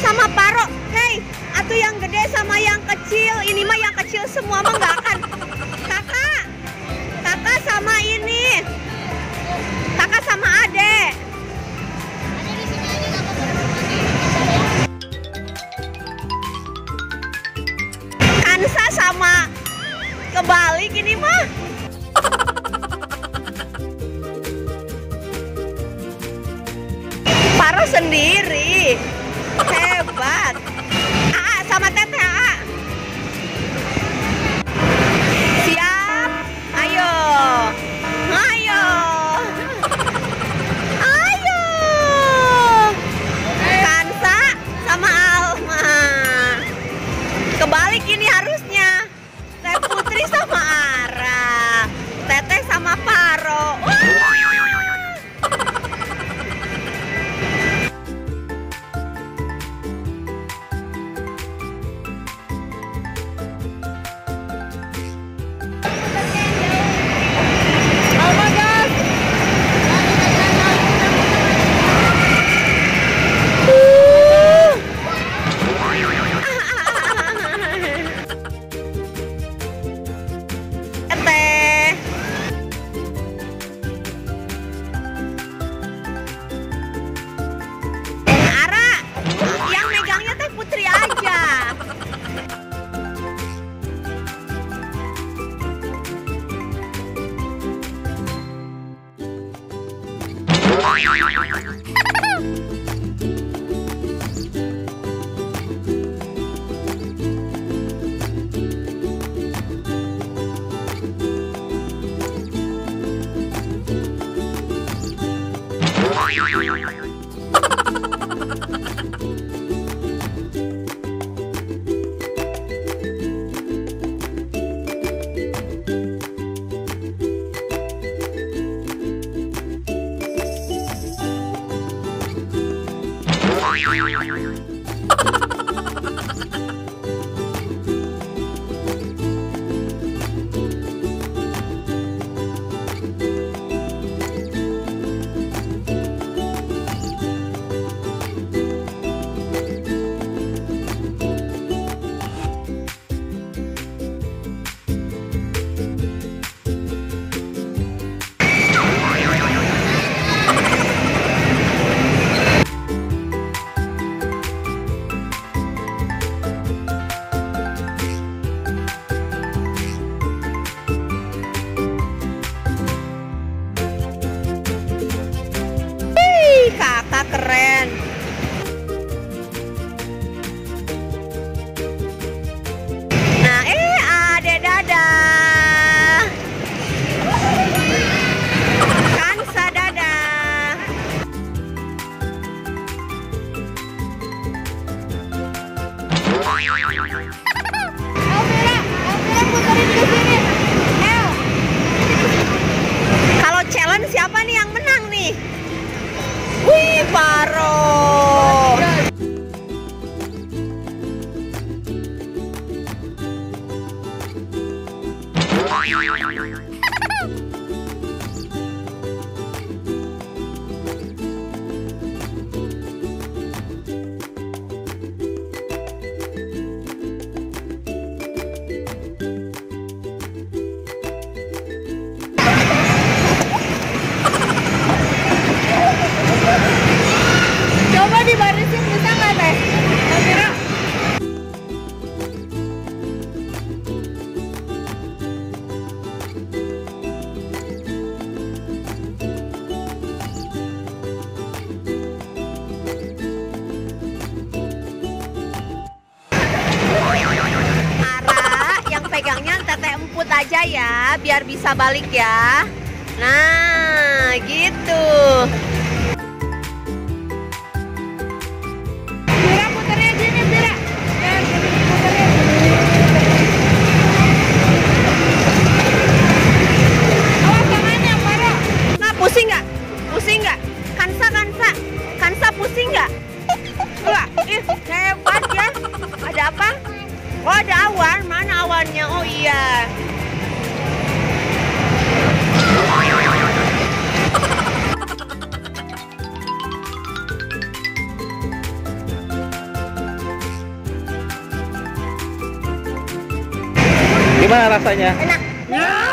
sama Paro. Hei, atuh yang gede sama yang kecil. Ini mah yang kecil semua mah nggak akan. Kakak sama ini. Kakak sama adek. Kansa sama kebalik ini mah. Paro sendiri. Hebat. Aa sama Teteh Aa. Siap. Ayo. Ayo. Ayo. Kansa sama Alma. Kebalik ini harusnya. Teh Putri sama Ara. Teteh sama Paro. Keren. Nah, adek dadah. Kansa dadah. Elvira puterin ke sini. Kalau challenge siapa nih yang menang nih? Wih, Paro. Coba dibarisin bisa nggak Teh? Kira-kira. Ara, yang pegangnya Teteh emput aja ya, biar bisa balik ya. Nah, gitu. Pusing nggak? Pusing nggak? Kansa pusing nggak? Wah, hebat ya. Ada apa? Oh, ada awan. Mana awannya? Oh iya. Gimana rasanya? Enak.